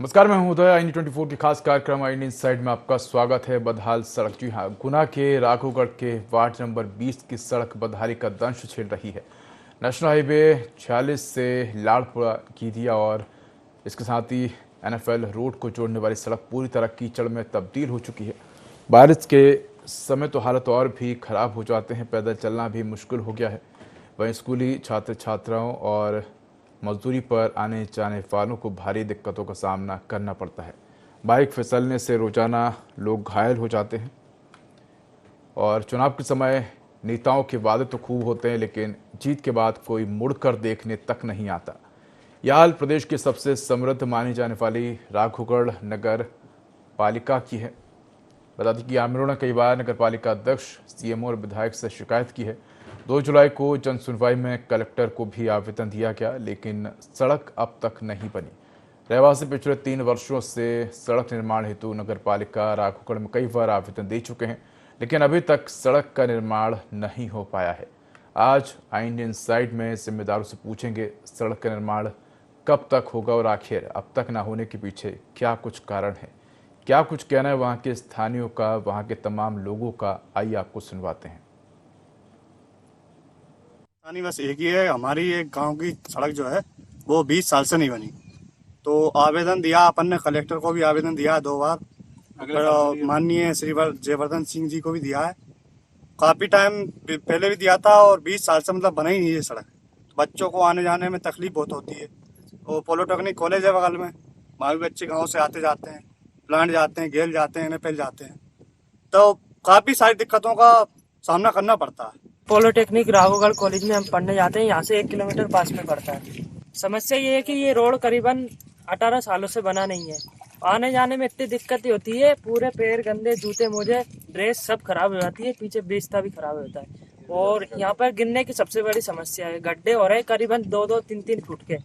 नमस्कार, मैं हूं उदय। IND24 के खास कार्यक्रम IND इनसाइड में आपका स्वागत है। बदहाल सड़क, जी हाँ, गुना के राघोगढ़ के वार्ड नंबर 20 की सड़क बदहाली का दंश झेल रही है। नेशनल हाईवे 46 से लाड़पुरा कीदिया और इसके साथ ही NFL रोड को जोड़ने वाली सड़क पूरी तरह कीचड़ में तब्दील हो चुकी है। बारिश के समय तो हालत और भी खराब हो जाते हैं, पैदल चलना भी मुश्किल हो गया है। वहीं स्कूली छात्र छात्राओं और मजदूरी पर आने जाने वालों को भारी दिक्कतों का सामना करना पड़ता है। बाइक फिसलने से रोजाना लोग घायल हो जाते हैं और चुनाव के समय नेताओं के वादे तो खूब होते हैं, लेकिन जीत के बाद कोई मुड़कर देखने तक नहीं आता। यह हाल प्रदेश की सबसे समृद्ध मानी जाने वाली राघोगढ़ नगर पालिका की है। बता दें कि आमिरों ने कई बार नगर पालिका अध्यक्ष, CMO और विधायक से शिकायत की है। 2 जुलाई को जन सुनवाई में कलेक्टर को भी आवेदन दिया गया, लेकिन सड़क अब तक नहीं बनी। रहवासी पिछले 3 वर्षों से सड़क निर्माण हेतु नगर पालिका राघोगढ़ में कई बार आवेदन दे चुके हैं, लेकिन अभी तक सड़क का निर्माण नहीं हो पाया है। आज IND इनसाइड में जिम्मेदारों से पूछेंगे सड़क का निर्माण कब तक होगा और आखिर अब तक न होने के पीछे क्या कुछ कारण है, क्या कुछ कहना है वहां के स्थानीयों का, वहां के तमाम लोगों का। आइए आपको सुनवाते हैं। बस एक ही है, हमारी एक गांव की सड़क जो है वो 20 साल से नहीं बनी। तो आवेदन दिया अपन ने, कलेक्टर को भी आवेदन दिया है 2 बार, माननीय श्री जयवर्धन सिंह जी को भी दिया है। काफी टाइम पहले भी दिया था और 20 साल से मतलब बना ही नहीं है सड़क। बच्चों को आने जाने में तकलीफ बहुत होती है। और पॉलिटेक्निक कॉलेज है बगल में, वहाँ भी बच्चे गाँव से आते जाते हैं, प्लांट जाते हैं, गेल जाते हैं, NFL जाते हैं, तो काफी सारी दिक्कतों का सामना करना पड़ता है। पॉलिटेक्निक राघोगढ़ कॉलेज में हम पढ़ने जाते हैं। यहाँ से 1 किलोमीटर पास में पड़ता है। समस्या ये है कि ये रोड करीबन 18 सालों से बना नहीं है। आने जाने में इतनी दिक्कत होती है, पूरे पैर गंदे, जूते मोजे ड्रेस सब खराब हो जाती है, पीछे बेचता भी खराब होता है। और यहाँ पर गिरने की सबसे बड़ी समस्या है, गड्ढे हो रहे हैं करीबन 2-2, 3-3 फुट के।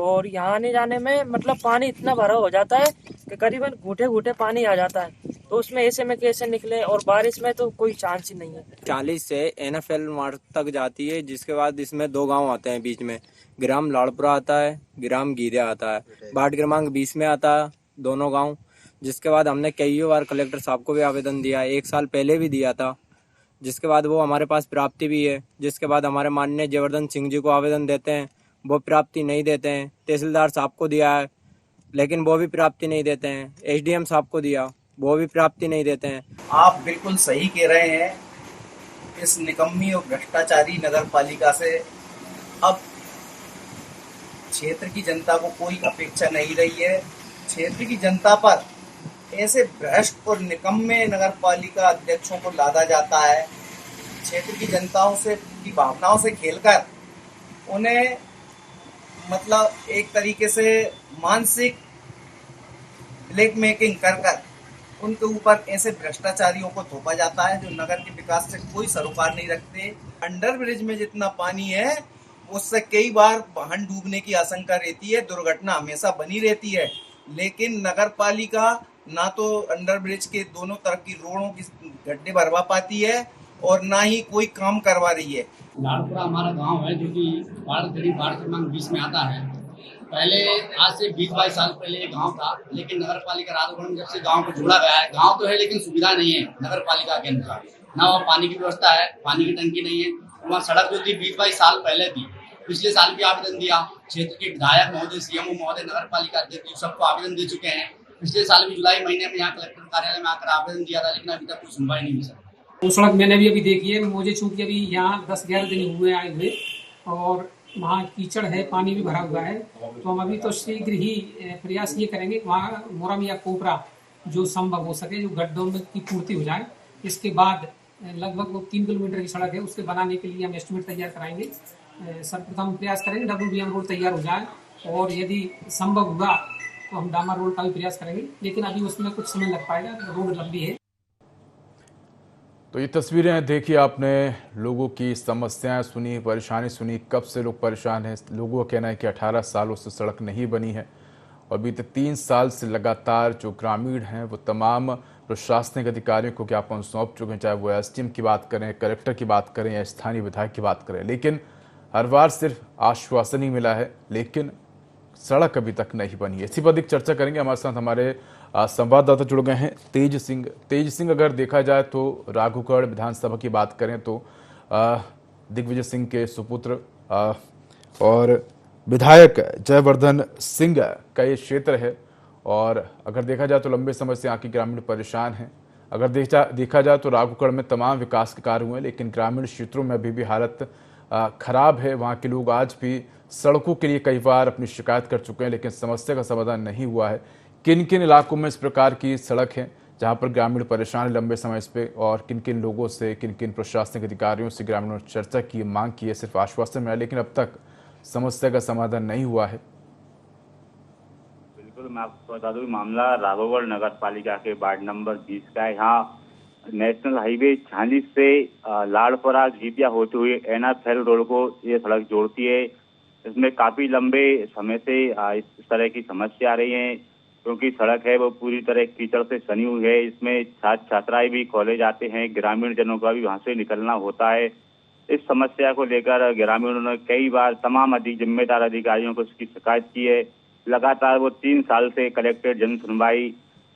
और यहाँ आने जाने में मतलब पानी इतना भरा हो जाता है कि करीबन घूटे घूटे पानी आ जाता है, तो उसमें ऐसे में कैसे निकले। और बारिश में तो कोई चांस ही नहीं है। 40 से NFL मार्ग तक जाती है, जिसके बाद इसमें 2 गांव आते हैं बीच में। ग्राम लाड़पुरा आता है, ग्राम गीरिया आता है। वार्ड क्रमांक 20 में आता है दोनों गांव। जिसके बाद हमने कई बार कलेक्टर साहब को भी आवेदन दिया, 1 साल पहले भी दिया था, जिसके बाद वो हमारे पास प्राप्ति भी है। जिसके बाद हमारे माननीय जयवर्धन सिंह जी को आवेदन देते हैं, वो प्राप्ति नहीं देते हैं। तहसीलदार साहब को दिया है, लेकिन वो भी प्राप्ति नहीं देते हैं। SDM साहब को दिया, वो भी प्राप्ति नहीं देते हैं। आप बिल्कुल सही कह रहे हैं। इस निकम्मी और भ्रष्टाचारी नगर पालिका से अब क्षेत्र की जनता को कोई अपेक्षा नहीं रही है। क्षेत्र की जनता पर ऐसे भ्रष्ट और निकम्मे नगर पालिका अध्यक्षों को लादा जाता है। क्षेत्र की जनताओं से की भावनाओं से खेलकर उन्हें मतलब एक तरीके से मानसिक ब्लैकमेलिंग कर उनके ऊपर ऐसे भ्रष्टाचारियों को थोपा जाता है जो नगर के विकास से कोई सरोकार नहीं रखते। अंडर ब्रिज में जितना पानी है उससे कई बार वाहन डूबने की आशंका रहती है, दुर्घटना हमेशा बनी रहती है। लेकिन नगर पालिका ना तो अंडर ब्रिज के दोनों तरफ की रोडों की गड्ढे भरवा पाती है और ना ही कोई काम करवा रही है। लाड़पुरा हमारा गांव है, जो कि वार्ड क्रमांक 20 में आता है। पहले आज से 20-22 साल पहले ये गांव था, लेकिन नगर पालिका राघोगढ़ में जब से गांव को जोड़ा गया है, गांव तो है लेकिन सुविधा नहीं है नगर पालिका के अनुसार। ना वहाँ पानी की व्यवस्था है, पानी की टंकी नहीं है। वहाँ सड़क जो थी 20-22 साल पहले थी। पिछले साल भी आवेदन दिया, क्षेत्र के विधायक महोदय, CMO महोदय, नगर पालिका अध्यक्ष सबको आवेदन दे चुके हैं। पिछले साल भी जुलाई महीने में यहाँ कलेक्टर कार्यालय में आकर आवेदन दिया था, लेकिन अभी तक कोई सुनवाई नहीं हुई सर। वो सड़क मैंने भी अभी देखी है। मुझे चूंकि अभी यहाँ 10-11 दिन हुए आए हुए, और वहाँ कीचड़ है, पानी भी भरा हुआ है, तो हम अभी तो शीघ्र ही प्रयास ये करेंगे कि वहाँ मोरम या कोपरा जो संभव हो सके, जो गड्ढों में की पूर्ति हो जाए। इसके बाद लगभग वो 3 किलोमीटर की सड़क है, उसके बनाने के लिए हम एस्टिमेट तैयार कराएंगे। सर्वप्रथम प्रयास करेंगे WBM रोड तैयार हो जाए, और यदि संभव हुआ तो हम डामर रोड का भी प्रयास करेंगे, लेकिन अभी उसमें कुछ समय लग पाएगा, रोड लंबी है। तो ये तस्वीरें देखिए आपने, लोगों की समस्याएं सुनी, परेशानी सुनी, कब से लोग परेशान हैं। लोगों का कहना है कि 18 सालों से सड़क नहीं बनी है और बीते 3 साल से लगातार जो ग्रामीण हैं वो तमाम प्रशासनिक अधिकारियों को ज्ञापन सौंप चुके हैं, चाहे वो SDM की बात करें, कलेक्टर की बात करें या स्थानीय विधायक की बात करें, लेकिन हर बार सिर्फ आश्वासन ही मिला है। लेकिन सड़क अभी तक नहीं बनी है। इसी पर अधिक चर्चा करेंगे। हमारे साथ हमारे संवाददाता जुड़ गए हैं, तेज सिंह। अगर देखा जाए तो राघोगढ़ विधानसभा की बात करें तो दिग्विजय सिंह के सुपुत्र और विधायक जयवर्धन सिंह का ये क्षेत्र है, और अगर देखा जाए तो लंबे समय से यहाँ के ग्रामीण परेशान हैं। अगर देखा जाए तो राघोगढ़ में तमाम विकास के कार्य हुए, लेकिन ग्रामीण क्षेत्रों में अभी भी हालत खराब है। वहाँ के लोग आज भी सड़कों के लिए कई बार अपनी शिकायत कर चुके हैं, लेकिन समस्या का समाधान नहीं हुआ है। किन किन इलाकों में इस प्रकार की सड़क है जहाँ पर ग्रामीण परेशान है लंबे समय से, और किन किन लोगों से, किन किन प्रशासनिक अधिकारियों से ग्रामीणों ने चर्चा की, मांग की है, सिर्फ आश्वासन मिला, लेकिन अब तक समस्या का समाधान नहीं हुआ है। बिल्कुल, मैं आपको बता दूं, मामला राघोगढ़ नगर पालिका के वार्ड नंबर 20 का है। यहाँ नेशनल हाईवे 46 से लाड़पुरा घीपिया होते हुए एनाफेल रोड को ये सड़क जोड़ती है। इसमें काफी लंबे समय से इस तरह की समस्या आ रही है, क्योंकि सड़क है वो पूरी तरह कीचड़ से सनी हुई है। इसमें छात्र छात्राएं भी कॉलेज आते हैं, ग्रामीण जनों का भी वहां से निकलना होता है। इस समस्या को लेकर ग्रामीणों ने कई बार तमाम जिम्मेदार अधिकारियों को इसकी शिकायत की है। लगातार वो 3 साल से कलेक्टर, जन सुनवाई,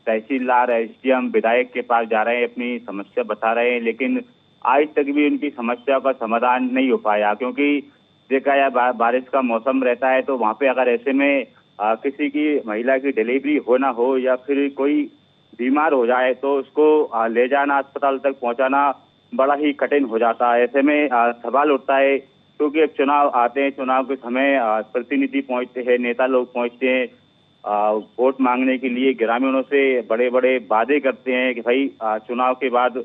तहसीलदार, एसडीएम, विधायक के पास जा रहे हैं, अपनी समस्या बता रहे हैं, लेकिन आज तक भी उनकी समस्या का समाधान नहीं हो पाया। क्योंकि देखा जाए बारिश का मौसम रहता है, तो वहाँ पे अगर ऐसे में किसी की महिला की डिलीवरी होना हो या फिर कोई बीमार हो जाए तो उसको ले जाना, अस्पताल तक पहुंचाना बड़ा ही कठिन हो जाता है। ऐसे में सवाल उठता है, क्योंकि अब चुनाव आते हैं, चुनाव के समय प्रतिनिधि पहुंचते हैं, नेता लोग पहुंचते हैं वोट मांगने के लिए, ग्रामीणों से बड़े बड़े वादे करते हैं कि भाई चुनाव के बाद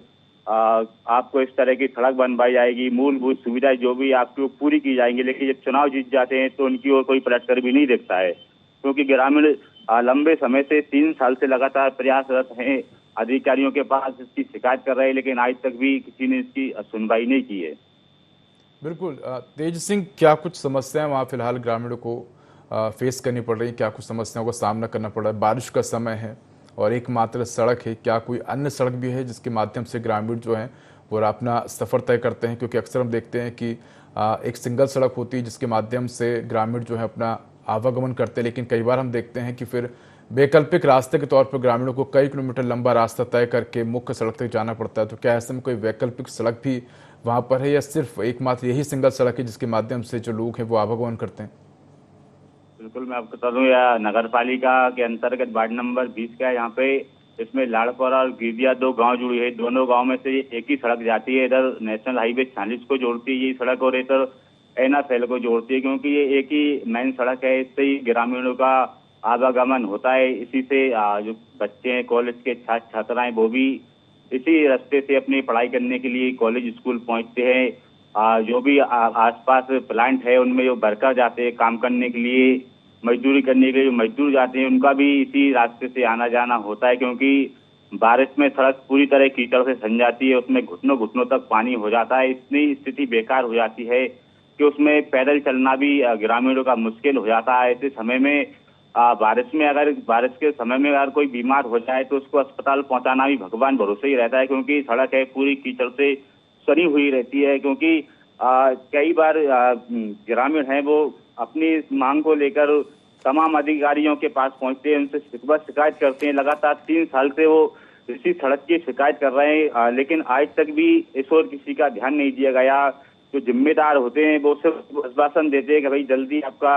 आपको इस तरह की सड़क बनवाई जाएगी, मूलभूत सुविधाएं जो भी आपकी पूरी की जाएंगी। लेकिन जब चुनाव जीत जाते हैं तो उनकी ओर कोई पलटकर भी नहीं देखता है, क्योंकि ग्रामीण लंबे समय से 3 साल से लगातार प्रयासरत हैं, अधिकारियों के पास इसकी शिकायत कर रहे हैं, लेकिन आज तक भी किसी ने इसकी सुनवाई नहीं की है। बिल्कुल तेज सिंह, क्या कुछ समस्याएं वहाँ फिलहाल ग्रामीणों को फेस करनी पड़ रही है? क्या कुछ समस्याओं का सामना करना पड़ रहा है? बारिश का समय है और एकमात्र सड़क है, क्या कोई अन्य सड़क भी है जिसके माध्यम से ग्रामीण जो हैं वो अपना सफ़र तय करते हैं? क्योंकि अक्सर हम देखते हैं कि एक सिंगल सड़क होती है जिसके माध्यम से ग्रामीण जो है अपना आवागमन करते हैं, लेकिन कई बार हम देखते हैं कि फिर वैकल्पिक रास्ते के तौर पर ग्रामीणों को कई किलोमीटर लंबा रास्ता तय करके मुख्य सड़क तक जाना पड़ता है। तो क्या ऐसे में कोई वैकल्पिक सड़क भी वहाँ पर है, या सिर्फ एकमात्र यही सिंगल सड़क है जिसके माध्यम से जो लोग हैं वो आवागमन करते हैं? बिल्कुल, मैं आपको बता दूं, यह नगर पालिका के अंतर्गत वार्ड नंबर 20 का है। यहाँ पे इसमें लाड़पुरा और गिरिया 2 गांव जुड़ी है। दोनों गांव में से एक ही सड़क जाती है, इधर नेशनल हाईवे 46 को जोड़ती है ये सड़क, और इधर एनाफेल को जोड़ती है, क्योंकि ये एक ही मेन सड़क है। इससे ही ग्रामीणों का आवागमन होता है। इसी से जो बच्चे हैं, कॉलेज के छात्र छात्राएं, वो भी इसी रास्ते से अपनी पढ़ाई करने के लिए कॉलेज स्कूल पहुंचते हैं। जो भी आसपास प्लांट है उनमें जो वर्कर जाते हैं काम करने के लिए, मजदूरी करने के लिए जो मजदूर जाते हैं, उनका भी इसी रास्ते से आना जाना होता है। क्योंकि बारिश में सड़क पूरी तरह कीचड़ से सन जाती है, उसमें घुटनों घुटनों तक पानी हो जाता है। इतनी स्थिति बेकार हो जाती है कि उसमें पैदल चलना भी ग्रामीणों का मुश्किल हो जाता है। ऐसे समय में बारिश के समय में अगर कोई बीमार हो जाए तो उसको अस्पताल पहुंचाना भी भगवान भरोसे ही रहता है, क्योंकि सड़क है पूरी कीचड़ से सनी हुई रहती है। क्योंकि कई बार ग्रामीण हैं वो अपनी मांग को लेकर तमाम अधिकारियों के पास पहुंचते हैं, उनसे शिकायत करते हैं। लगातार 3 साल से वो इसी सड़क की शिकायत कर रहे हैं, लेकिन आज तक भी इस ओर किसी का ध्यान नहीं दिया गया। जो जिम्मेदार होते हैं वो सिर्फ आश्वासन देते हैं कि भाई जल्दी आपका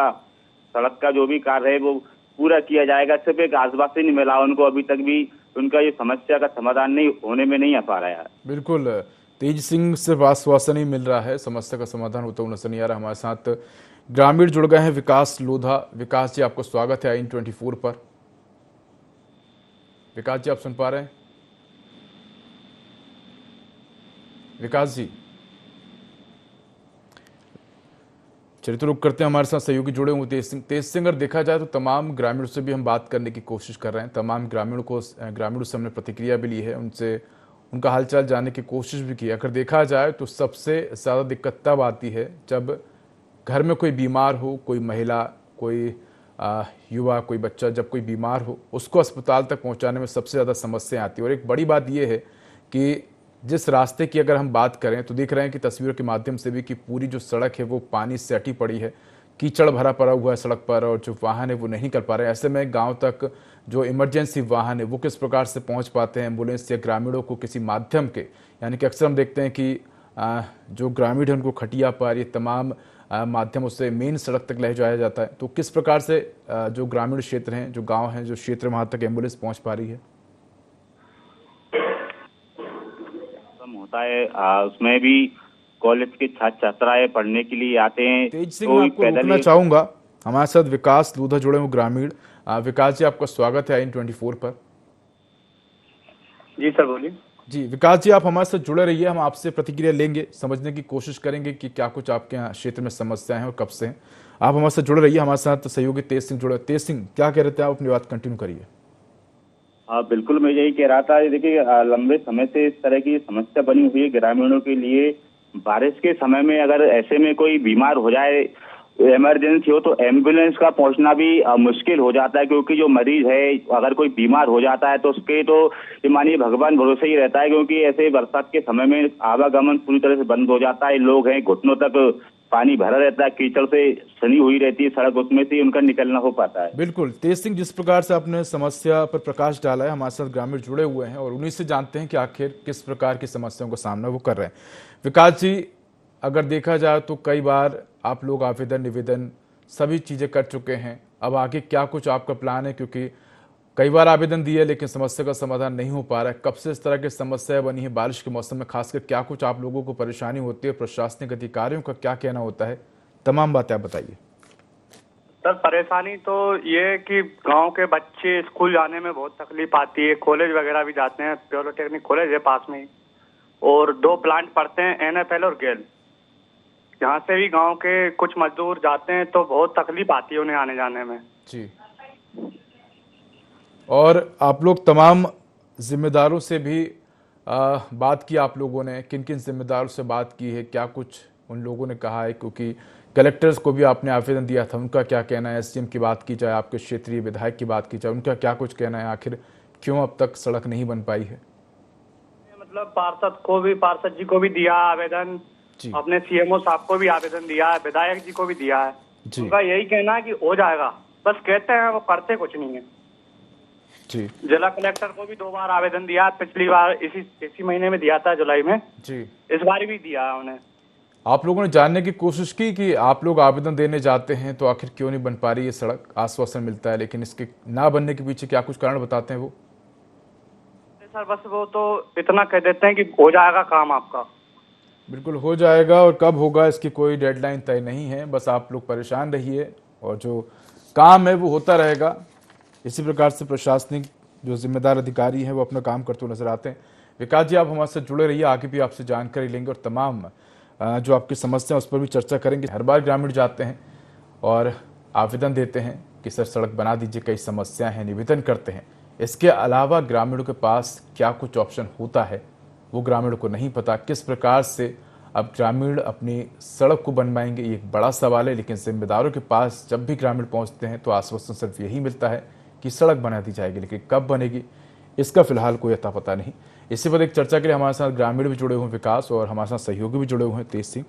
सड़क का जो भी कार्य है वो पूरा किया जाएगा। सिर्फ एक आश्वासन नहीं मिला उनको, अभी तक भी उनका ये समस्या का समाधान नहीं होने में नहीं आ पा रहा है। बिल्कुल, तेज सिंह सिर्फ आश्वासन ही मिल रहा है, समस्या का समाधान होता हुआ नजर नहीं आ रहा। हमारे साथ ग्रामीण जुड़ गए हैं, विकास लोधा। विकास जी, आपको स्वागत है IN24 पर। विकास जी, आप सुन पा रहे हैं? विकास जी, चलिए तो रुक करते हैं। हमारे साथ सहयोगी जुड़े हुए तेज सिंह अगर देखा जाए तो तमाम ग्रामीणों से भी हम बात करने की कोशिश कर रहे हैं। तमाम ग्रामीणों से हमने प्रतिक्रिया भी ली है, उनसे उनका हालचाल जानने की कोशिश भी की। अगर देखा जाए तो सबसे ज़्यादा दिक्कत तब आती है जब घर में कोई बीमार हो, कोई महिला, कोई युवा, कोई बच्चा जब कोई बीमार हो, उसको अस्पताल तक पहुंचाने में सबसे ज़्यादा समस्याएं आती है। और एक बड़ी बात यह है कि जिस रास्ते की अगर हम बात करें तो देख रहे हैं कि तस्वीरों के माध्यम से भी कि पूरी जो सड़क है वो पानी से अटी पड़ी है। कीचड़ भरा पड़ा हुआ है सड़क पर और जो वाहन है वो नहीं निकल पा रहे हैं। ऐसे में गांव तक जो इमरजेंसी वाहन है वो किस प्रकार से पहुंच पाते हैं, एम्बुलेंस या ग्रामीणों को किसी माध्यम के, यानी कि अक्सर हम देखते हैं कि जो ग्रामीण है उनको खटिया पर ये तमाम माध्यमों से मेन सड़क तक ले जाया जाता है, तो किस प्रकार से जो ग्रामीण क्षेत्र हैं, जो गांव हैं, जो क्षेत्र वहां तक एम्बुलेंस पहुंच पा रही है? होता है उसमें भी कॉलेज के छात्र छात्राएं पढ़ने के लिए आते हैं। तेज सिंह, मैं आपको रोकना चाहूंगा, हमारे साथ विकास लूधा जुड़े हुए ग्रामीण। विकास जी, आपका स्वागत है IN24 पर। जी सर, बोलिए। जी विकास जी, आप हमारे साथ जुड़े रहिए, हम आपसे प्रतिक्रिया लेंगे, समझने की कोशिश करेंगे कि क्या कुछ आपके यहाँ क्षेत्र में समस्याएं हैं और कब से हैं। आप हमारे साथ जुड़े रहिए। हमारे साथ सहयोगी तेज सिंह जुड़े। तेज सिंह, क्या कह रहे थे आप? अपनी बात कंटिन्यू करिए। हाँ बिल्कुल, मैं यही कह रहा था। देखिए, लंबे समय से इस तरह की समस्या बनी हुई है ग्रामीणों के लिए। बारिश के समय में अगर ऐसे में कोई बीमार हो जाए, इमरजेंसी हो, तो एम्बुलेंस का पहुंचना भी मुश्किल हो जाता है, क्योंकि जो मरीज है अगर कोई बीमार हो जाता है तो उसके तो ये मानिए भगवान भरोसे ही रहता है, क्योंकि ऐसे बरसात के समय में आवागमन पूरी तरह से बंद हो जाता है। लोग हैं घुटनों तक पानी भरा रहता है, कीचड़ से सनी हुई रहती है सड़क, उसमें से उनका निकलना हो पाता है। बिल्कुल तेज सिंह, जिस प्रकार से आपने समस्या पर प्रकाश डाला है, हमारे साथ ग्रामीण जुड़े हुए हैं और उन्हीं से जानते हैं कि आखिर किस प्रकार की समस्याओं का सामना वो कर रहे हैं। विकास जी, अगर देखा जाए तो कई बार आप लोग आवेदन निवेदन सभी चीजें कर चुके हैं, अब आगे क्या कुछ आपका प्लान है? क्योंकि कई बार आवेदन दिए लेकिन समस्या का समाधान नहीं हो पा रहा है। कब से इस तरह की समस्या बनी है बारिश के मौसम में खासकर? क्या कुछ आप लोगों को परेशानी होती है? प्रशासनिक अधिकारियों का क्या कहना होता है? तमाम बातें आप बताइए। सर, परेशानी तो ये है कि गांव के बच्चे स्कूल जाने में बहुत तकलीफ आती है। कॉलेज वगैरह भी जाते हैं, पॉलिटेक्निक कॉलेज है पास में ही, और 2 प्लांट पढ़ते हैं, NFL और गेल। यहाँ से भी गांव के कुछ मजदूर जाते हैं तो बहुत तकलीफ आती है उन्हें आने जाने में। जी, और आप लोग तमाम जिम्मेदारों से भी बात की आप लोगों ने? किन किन जिम्मेदारों से बात की है? क्या कुछ उन लोगों ने कहा है? क्योंकि कलेक्टर्स को भी आपने आवेदन दिया था, उनका क्या कहना है? SDM की बात की जाए, आपके क्षेत्रीय विधायक की बात की जाए, उनका क्या कुछ कहना है? आखिर क्यों अब तक सड़क नहीं बन पाई है? मतलब पार्षद जी को भी दिया आवेदन, अपने CMO साहब को भी आवेदन दिया है, विधायक जी को भी दिया है। उनका यही कहना है कि हो जाएगा, बस कहते हैं, वो करते कुछ नहीं है। जी, जिला कलेक्टर को भी 2 बार आवेदन दिया, पिछली बार इसी महीने में दिया था, जुलाई में। जी, इस बार भी दिया है उन्हें। आप लोगों ने जानने की कोशिश की कि आप लोग आवेदन देने जाते हैं तो आखिर क्यों नहीं बन पा रही है सड़क? आश्वासन मिलता है लेकिन इसके ना बनने के पीछे क्या कुछ कारण बताते हैं वो? सर, बस वो तो इतना कह देते हैं कि हो जाएगा काम आपका। बिल्कुल हो जाएगा, और कब होगा इसकी कोई डेडलाइन तय नहीं है। बस आप लोग परेशान रहिए और जो काम है वो होता रहेगा। इसी प्रकार से प्रशासनिक जो जिम्मेदार अधिकारी हैं वो अपना काम करते हुए नजर आते हैं। विकास जी, आप हमारे साथ जुड़े रहिए, आगे भी आपसे जानकारी लेंगे और तमाम जो आपकी समस्या उस पर भी चर्चा करेंगे। हर बार ग्रामीण जाते हैं और आवेदन देते हैं कि सर सड़क बना दीजिए, कई समस्याएं हैं, निवेदन करते हैं। इसके अलावा ग्रामीणों के पास क्या कुछ ऑप्शन होता है वो ग्रामीणों को नहीं पता। किस प्रकार से अब ग्रामीण अपनी सड़क को बनवाएंगे, ये एक बड़ा सवाल है। लेकिन जिम्मेदारों के पास जब भी ग्रामीण पहुंचते हैं तो आश्वासन सिर्फ यही मिलता है कि सड़क बना दी जाएगी, लेकिन कब बनेगी इसका फिलहाल कोई अता पता नहीं। इसी पर एक चर्चा के लिए हमारे साथ ग्रामीण भी जुड़े हुए हैं विकास, और हमारे साथ सहयोगी भी जुड़े हुए हैं तेज सिंह।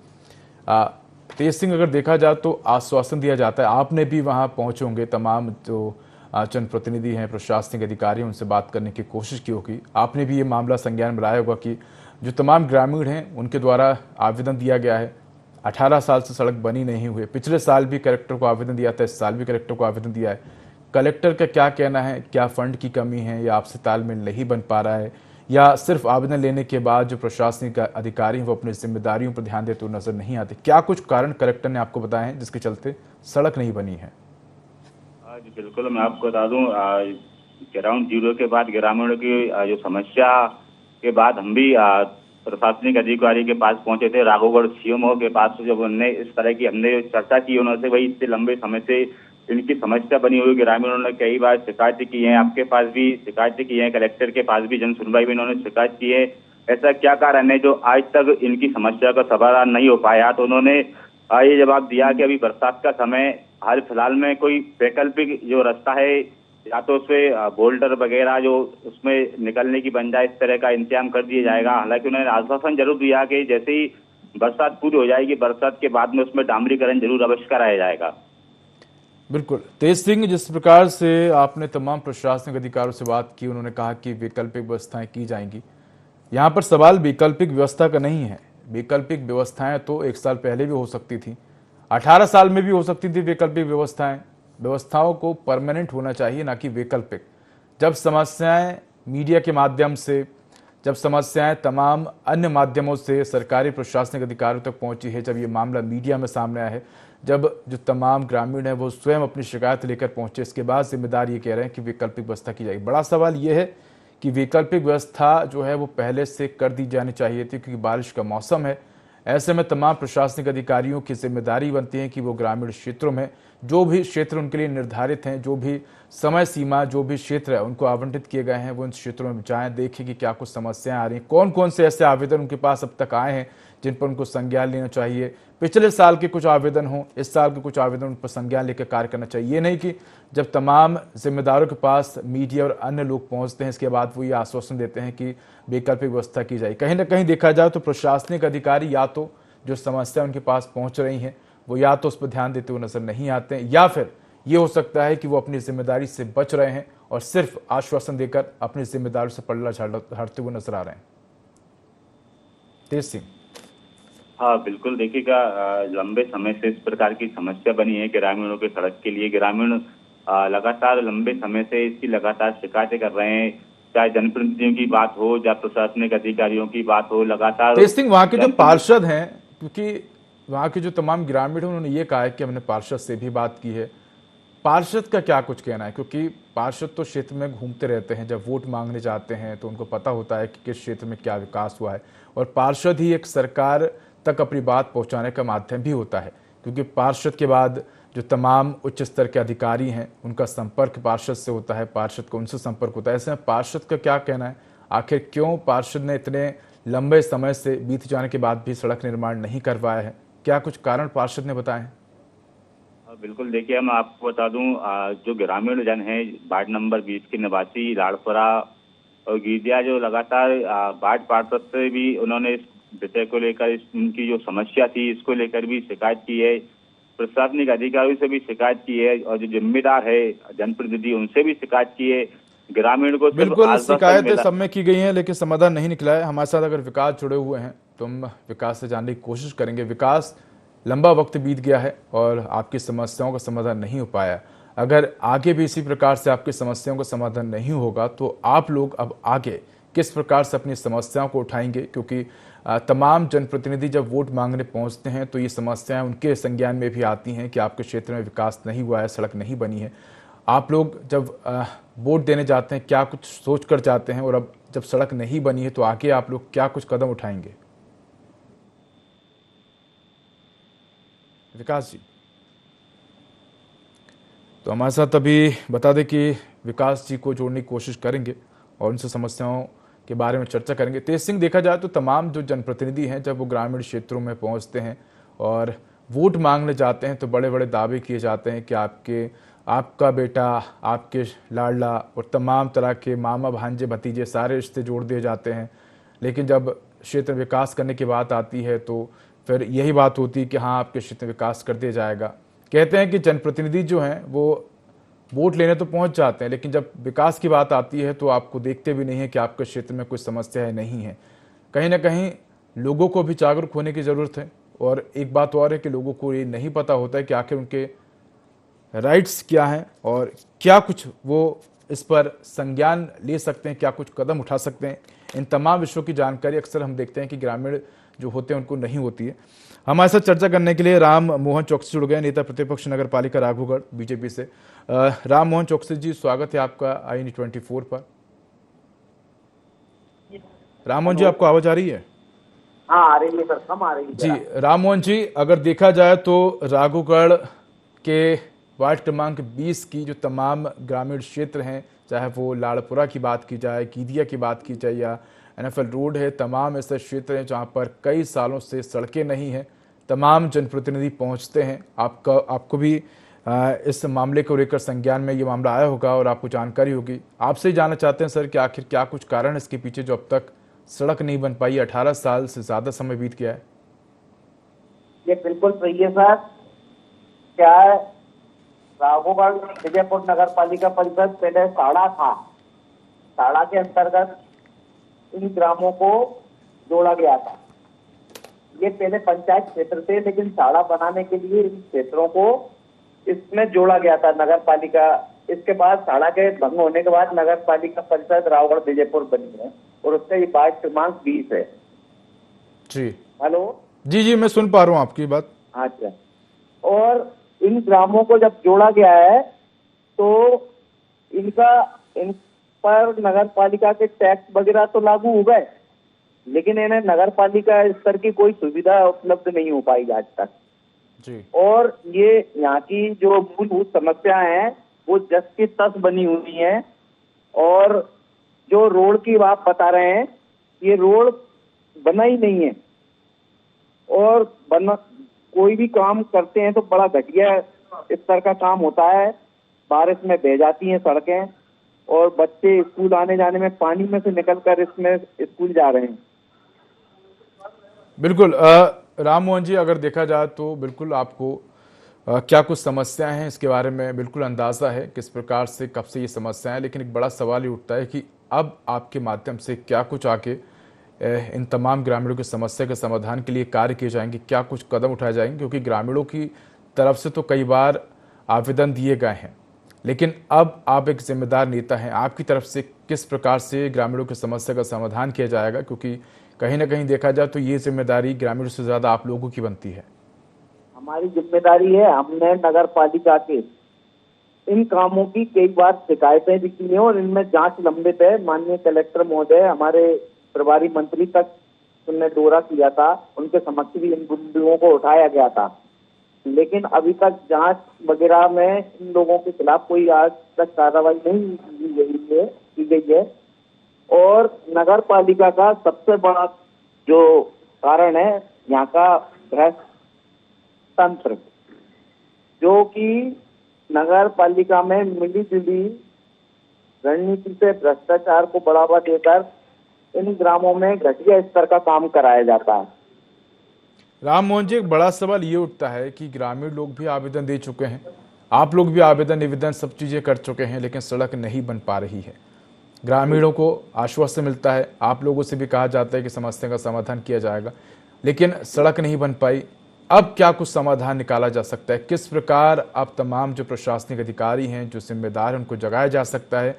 तेज सिंह, अगर देखा जाए तो आश्वासन दिया जाता है, आपने भी वहाँ पहुँचे होंगे, तमाम जो जनप्रतिनिधि हैं, प्रशासनिक अधिकारी हैं, उनसे बात करने की कोशिश की होगी। आपने भी ये मामला संज्ञान में लाया होगा कि जो तमाम ग्रामीण हैं उनके द्वारा आवेदन दिया गया है, 18 साल से सड़क बनी नहीं हुई। पिछले साल भी कलेक्टर को आवेदन दिया था, इस साल भी कलेक्टर को आवेदन दिया है। कलेक्टर का क्या कहना है? क्या फंड की कमी है, या आपसे तालमेल नहीं बन पा रहा है, या सिर्फ आवेदन लेने के बाद जो प्रशासनिक अधिकारी हैं वो अपनी जिम्मेदारियों पर ध्यान देते हुए नजर नहीं आते? क्या कुछ कारण कलेक्टर ने आपको बताए हैं जिसके चलते सड़क नहीं बनी है? जी बिल्कुल, मैं आपको बता दूं, ग्राउंड जीरो के बाद ग्रामीणों की जो समस्या के बाद हम भी प्रशासनिक अधिकारी के पास पहुंचे थे, राघवगढ़ CMO के पास। जब हमने इस तरह की चर्चा की उन्होंने, भाई इतने लंबे समय से इनकी समस्या बनी हुई, ग्रामीणों ने कई बार शिकायत की है, आपके पास भी शिकायत की है, कलेक्टर के पास भी जन सुनवाई में इन्होंने शिकायत की है। ऐसा क्या कारण है जो आज तक इनकी समस्या का समाधान नहीं हो पाया? तो उन्होंने ये जवाब दिया कि अभी बरसात का समय, हाल फिलहाल में कोई वैकल्पिक जो रास्ता है, या तो उसमें बोल्डर वगैरह जो उसमें निकलने की बन जाए, इस तरह का इंतजाम कर दिया जाएगा। हालांकि उन्होंने आश्वासन जरूर दिया कि जैसे ही बरसात पूरी हो जाएगी, बरसात के बाद में उसमें डामरीकरण जरूर अवश्य कराया जाएगा। बिल्कुल। तेज सिंह, जिस प्रकार से आपने तमाम प्रशासनिक अधिकारियों से बात की, उन्होंने कहा कि वैकल्पिक व्यवस्थाएं की जाएंगी। यहाँ पर सवाल वैकल्पिक व्यवस्था का नहीं है। वैकल्पिक व्यवस्थाएं तो 1 साल पहले भी हो सकती थी, 18 साल में भी हो सकती थी वैकल्पिक व्यवस्थाएं। व्यवस्थाओं को परमानेंट होना चाहिए, ना कि वैकल्पिक। जब समस्याएं मीडिया के माध्यम से, जब समस्याएं तमाम अन्य माध्यमों से सरकारी प्रशासनिक अधिकारियों तक पहुंची है, जब ये मामला मीडिया में सामने आया है, जब जो तमाम ग्रामीण है वो स्वयं अपनी शिकायत लेकर पहुंचे, इसके बाद जिम्मेदार ये कह रहे हैं कि वैकल्पिक व्यवस्था की जाएगी। बड़ा सवाल ये है कि वैकल्पिक व्यवस्था जो है वो पहले से कर दी जानी चाहिए थी, क्योंकि बारिश का मौसम है। ऐसे में तमाम प्रशासनिक अधिकारियों की जिम्मेदारी बनती है कि वो ग्रामीण क्षेत्रों में जो भी क्षेत्र उनके लिए निर्धारित हैं, जो भी समय सीमा, जो भी क्षेत्र है उनको आवंटित किए गए हैं, वो उन क्षेत्रों में जाएं, देखें कि क्या कुछ समस्याएं आ रही हैं, कौन कौन से ऐसे आवेदन उनके पास अब तक आए हैं जिन पर उनको संज्ञान लेना चाहिए। पिछले साल के कुछ आवेदन हों, इस साल के कुछ आवेदन उन पर संज्ञान लेकर कार्य करना चाहिए। ये नहीं कि जब तमाम जिम्मेदारों के पास मीडिया और अन्य लोग पहुंचते हैं, इसके बाद वो ये आश्वासन देते हैं कि वैकल्पिक व्यवस्था की जाए। कहीं ना कहीं देखा जाए तो प्रशासनिक अधिकारी या तो जो समस्या उनके पास पहुंच रही हैं वो या तो उस पर ध्यान देते हुए नजर नहीं आते हैं, या फिर ये हो सकता है कि वो अपनी जिम्मेदारी से बच रहे हैं और सिर्फ आश्वासन देकर अपनी जिम्मेदारी से पल्ला हटते हुए नजर आ रहे हैं। तेज सिंह। हाँ बिल्कुल, देखिएगा लंबे समय से इस प्रकार की समस्या बनी है ग्रामीणों के सड़क के लिए। ग्रामीण लगातार लंबे समय से इसकी लगातार शिकायतें कर रहे हैं, चाहे जनप्रतिनिधियों की बात हो या प्रशासनिक अधिकारियों की बात हो। लगातार तेज सिंह, वहाँ के जो पार्षद हैं, क्योंकि वहाँ के जो तमाम ग्रामीण हैं उन्होंने ये कहा है कि हमने पार्षद से भी बात की है। पार्षद का क्या कुछ कहना है, क्योंकि पार्षद तो क्षेत्र में घूमते रहते हैं, जब वोट मांगने जाते हैं तो उनको पता होता है कि किस क्षेत्र में क्या विकास हुआ है, और पार्षद ही एक सरकार तक अपनी बात पहुंचाने का माध्यम भी होता है, क्योंकि पार्षद के बाद जो तमाम उच्च स्तर के अधिकारी हैं उनका संपर्क पार्षद से होता है, पार्षद को उनसे संपर्क होता है। ऐसे में पार्षद का क्या कहना है, आखिर क्यों पार्षद ने इतने लंबे समय से बीत जाने के बाद भी सड़क निर्माण नहीं करवाया है, क्या कुछ कारण पार्षद ने बताए हैं? बिल्कुल, देखिए मैं आपको बता दूं, जो ग्रामीण जन हैं वार्ड नंबर 20 के निवासी लाड़पुरा और गीदिया, जो लगातार वार्ड पार्षद से भी उन्होंने इस विषय को लेकर, उनकी जो समस्या थी इसको लेकर भी शिकायत की है, प्रशासनिक अधिकारियों से भी शिकायत की है, और जो जिम्मेदार है जनप्रतिनिधि उनसे भी शिकायत की है। ग्रामीण को बिल्कुल शिकायतें सब में की गई हैं, लेकिन समाधान नहीं निकला है। हमारे साथ अगर विकास जुड़े हुए हैं तो हम विकास से जानने की कोशिश करेंगे। विकास, लंबा वक्त बीत गया है और आपकी समस्याओं का समाधान नहीं हो पाया। अगर आगे भी इसी प्रकार से आपकी समस्याओं का समाधान नहीं होगा तो आप लोग अब आगे किस प्रकार से अपनी समस्याओं को उठाएंगे, क्योंकि तमाम जनप्रतिनिधि जब वोट मांगने पहुंचते हैं तो ये समस्याएं उनके संज्ञान में भी आती हैं कि आपके क्षेत्र में विकास नहीं हुआ है, सड़क नहीं बनी है। आप लोग जब वोट देने जाते हैं क्या कुछ सोच कर जाते हैं, और अब जब सड़क नहीं बनी है तो आगे आप लोग क्या कुछ कदम उठाएंगे? विकास जी, तो हमारे साथ अभी बता दें कि विकास जी को जोड़ने की कोशिश करेंगे और उनसे समस्याओं के बारे में चर्चा करेंगे। तेज सिंह, देखा जाए तो तमाम जो जनप्रतिनिधि हैं जब वो ग्रामीण क्षेत्रों में पहुंचते हैं और वोट मांगने जाते हैं तो बड़े बड़े दावे किए जाते हैं कि आपका बेटा, आपके लाडला, और तमाम तरह के मामा भांजे भतीजे सारे रिश्ते जोड़ दिए जाते हैं। लेकिन जब क्षेत्र विकास करने की बात आती है तो फिर यही बात होती है कि हाँ आपके क्षेत्र में विकास कर दिया जाएगा। कहते हैं कि जनप्रतिनिधि जो हैं वो वोट लेने तो पहुंच जाते हैं, लेकिन जब विकास की बात आती है तो आपको देखते भी नहीं है कि आपके क्षेत्र में कोई समस्या है नहीं है। कहीं ना कहीं लोगों को भी जागरूक होने की ज़रूरत है। और एक बात और है कि लोगों को ये नहीं पता होता है कि आखिर उनके राइट्स क्या हैं और क्या कुछ वो इस पर संज्ञान ले सकते हैं, क्या कुछ कदम उठा सकते हैं। इन तमाम विषयों की जानकारी अक्सर हम देखते हैं कि ग्रामीण जो होते हैं उनको नहीं होती है। हमारे साथ चर्चा करने के लिए राम मोहन चौकसी जुड़ गए, नेता प्रतिपक्ष नगर पालिका राघोगढ़ बीजेपी से। राम मोहन चौकसी जी, स्वागत है आपका INE24 पर। राम मोहन जी, आपको आवाज आ रही है? हाँ आ रही है सर, कम आ रही है जी। राम मोहन जी, अगर देखा जाए तो राघोगढ़ के वार्ड क्रमांक 20 की जो तमाम ग्रामीण क्षेत्र हैं, चाहे वो लाड़पुरा की बात की जाए, गीदिया की बात की जाए या NFL रोड है, तमाम ऐसे क्षेत्र हैं जहाँ पर कई सालों से सड़कें नहीं हैं। तमाम जनप्रतिनिधि पहुँचते हैं, आपको भी इस मामले को लेकर संज्ञान में ये मामला आया होगा और आपको जानकारी होगी। आपसे जानना चाहते हैं सर कि आखिर क्या कुछ कारण है इसके पीछे जो अब तक सड़क नहीं बन पाई? 18 साल से ज़्यादा समय बीत गया है। ये बिल्कुल सही है सर। क्या है, राघोगढ़ विजयपुर नगर पालिका परिषद पहले साड़ा था। साड़ा के अंतर्गत इन ग्रामों को जोड़ा गया था। ये पहले पंचायत क्षेत्र थे, लेकिन साड़ा बनाने के लिए इन क्षेत्रों को इसमें जोड़ा गया था नगर पालिका। इसके बाद साड़ा के भंग होने के बाद नगर पालिका परिषद राघोगढ़ विजयपुर बनी है और उसका ये वार्ड क्रमांक 20 है। जी हेलो जी जी, मैं सुन पा रहा हूँ आपकी बात। अच्छा, और इन ग्रामों को जब जोड़ा गया है तो इन पर नगर पालिका के टैक्स वगैरह तो लागू हो गए, लेकिन इन्हें नगर पालिका स्तर की कोई सुविधा उपलब्ध नहीं हो पाई आज तक। जी। और ये यहाँ की जो मूलभूत समस्या है वो जस की तस बनी हुई है। और जो रोड की आप बता रहे हैं, ये रोड बना ही नहीं है। और कोई भी काम करते हैं तो बड़ा घटिया स्तर का काम होता है। बारिश में बह जाती हैं सड़कें और बच्चे स्कूल आने जाने में पानी में से निकलकर इसमें स्कूल जा रहे हैं। बिल्कुल राम मोहन जी, अगर देखा जाए तो बिल्कुल आपको क्या कुछ समस्याएं हैं इसके बारे में बिल्कुल अंदाजा है किस प्रकार से कब से ये समस्याएं हैं, लेकिन एक बड़ा सवाल ये उठता है कि अब आपके माध्यम से क्या कुछ आके इन तमाम ग्रामीणों की समस्या के समाधान के लिए कार्य किए जाएंगे, क्या कुछ कदम उठाए जाएंगे, क्योंकि ग्रामीणों की तरफ से तो कई बार आवेदन दिए गए हैं, लेकिन अब आप एक जिम्मेदार नेता हैं, आपकी तरफ से किस प्रकार से ग्रामीणों की समस्या का समाधान किया जाएगा, क्योंकि कहीं ना कहीं देखा जाए तो ये जिम्मेदारी ग्रामीणों से ज्यादा आप लोगों की बनती है। हमारी जिम्मेदारी है। हमने नगर पालिका के इन कामों की कई बार शिकायतें भी की हैं और इनमें जांच लंबित है। माननीय कलेक्टर महोदय, हमारे प्रभारी मंत्री तक उनने दौरा किया था, उनके समक्ष भी इन बिंदुओं को उठाया गया था, लेकिन अभी तक जांच वगैरह में इन लोगों के खिलाफ कोई आज तक कार्रवाई नहीं की गई है। और नगर पालिका का सबसे बड़ा जो कारण है यहाँ का भ्रष्ट तंत्र, जो कि नगर पालिका में मिली जुली रणनीति से भ्रष्टाचार को बढ़ावा देकर इन ग्रामों में घटिया स्तर का काम कराया जाता है। राम मोहन जी, एक बड़ा सवाल ये उठता है कि ग्रामीण लोग भी आवेदन दे चुके हैं, आप लोग भी आवेदन निवेदन सब चीजें कर चुके हैं, लेकिन सड़क नहीं बन पा रही है। ग्रामीणों को आश्वासन मिलता है, आप लोगों से भी कहा जाता है कि समस्या का समाधान किया जाएगा, लेकिन सड़क नहीं बन पाई। अब क्या कुछ समाधान निकाला जा सकता है? किस प्रकार अब तमाम जो प्रशासनिक अधिकारी हैं, जो जिम्मेदार हैं, उनको जगाया जा सकता है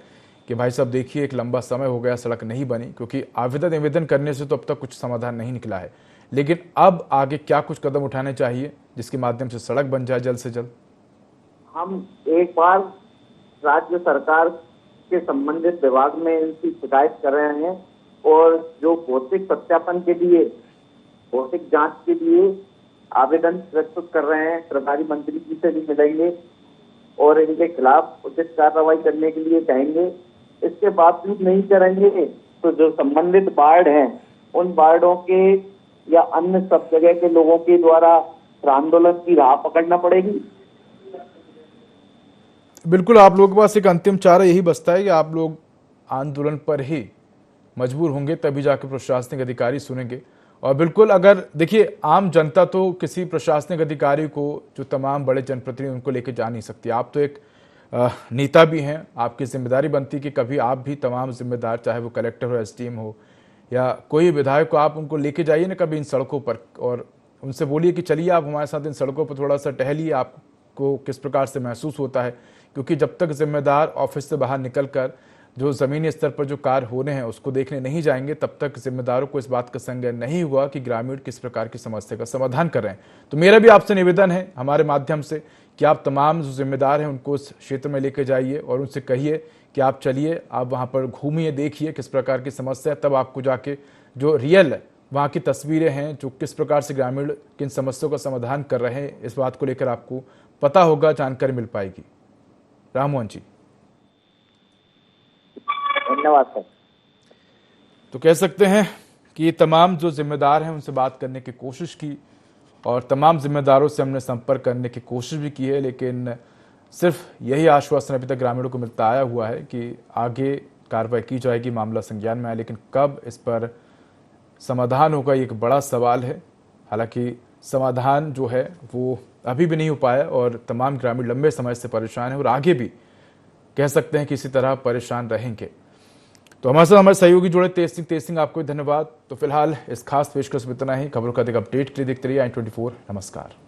कि भाई साहब देखिए, एक लंबा समय हो गया सड़क नहीं बनी, क्योंकि आवेदन निवेदन करने से तो अब तक कुछ समाधान नहीं निकला है, लेकिन अब आगे क्या कुछ कदम उठाने चाहिए जिसके माध्यम से सड़क बन जाए जल्द से जल्द? हम एक बार राज्य सरकार के संबंधित विभाग में इनकी शिकायत कर रहे हैं और जो भौतिक सत्यापन के लिए, भौतिक जांच के लिए आवेदन प्रस्तुत कर रहे हैं। प्रभारी मंत्री जी से भी मिलेंगे और इनके खिलाफ उचित कार्रवाई करने के लिए कहेंगे। इसके बावजूद नहीं करेंगे तो जो संबंधित वार्ड हैं उन वार्डों के या अन्य सब जगह के लोगों के द्वारा आंदोलन की राह पकड़ना पड़ेगी। बिल्कुल, आप लोगों के पास एक अंतिम चारा यही बचता है कि आप लोग आंदोलन पर ही मजबूर होंगे, तभी जाकर प्रशासनिक अधिकारी सुनेंगे। और बिल्कुल, अगर देखिए, आम जनता तो किसी प्रशासनिक अधिकारी को, जो तमाम बड़े जनप्रतिनिधि, उनको लेकर जा नहीं सकती। आप तो एक नेता भी हैं, आपकी जिम्मेदारी बनती है कि कभी आप भी तमाम जिम्मेदार, चाहे वो कलेक्टर हो, एसडीएम हो या कोई विधायक को, आप उनको लेके जाइए ना कभी इन सड़कों पर और उनसे बोलिए कि चलिए आप हमारे साथ इन सड़कों पर थोड़ा सा टहलिए, आपको किस प्रकार से महसूस होता है। क्योंकि जब तक जिम्मेदार ऑफिस से बाहर निकलकर जो ज़मीनी स्तर पर जो कार्य होने हैं उसको देखने नहीं जाएंगे, तब तक जिम्मेदारों को इस बात का संज्ञान नहीं हुआ कि ग्रामीण किस प्रकार की समस्या का समाधान कर रहे हैं। तो मेरा भी आपसे निवेदन है हमारे माध्यम से कि आप तमाम जो जिम्मेदार हैं उनको उस क्षेत्र में लेकर जाइए और उनसे कहिए कि आप चलिए, आप वहाँ पर घूमिए, देखिए किस प्रकार की समस्या है, तब आपको जाके जो रियल वहाँ की तस्वीरें हैं, जो किस प्रकार से ग्रामीण किन समस्याओं का समाधान कर रहे हैं, इस बात को लेकर आपको पता होगा, जानकारी मिल पाएगी। राम मोहन जी, धन्यवाद सर। तो कह सकते हैं कि तमाम जो जिम्मेदार हैं उनसे बात करने की कोशिश की और तमाम जिम्मेदारों से हमने संपर्क करने की कोशिश भी की है, लेकिन सिर्फ यही आश्वासन अभी तक ग्रामीणों को मिलता आया हुआ है कि आगे कार्रवाई की जाएगी, मामला संज्ञान में आए, लेकिन कब इस पर समाधान होगा ये एक बड़ा सवाल है। हालांकि समाधान जो है वो अभी भी नहीं हो पाया और तमाम ग्रामीण लंबे समय से परेशान हैं और आगे भी कह सकते हैं कि इसी तरह परेशान रहेंगे। तो हमारे साथ हमारे सहयोगी जुड़े तेज सिंह, आपको धन्यवाद। तो फिलहाल इस खास पेशकश में इतना ही। खबरों का अधिक अपडेट के लिए देखते रहिए i24। नमस्कार।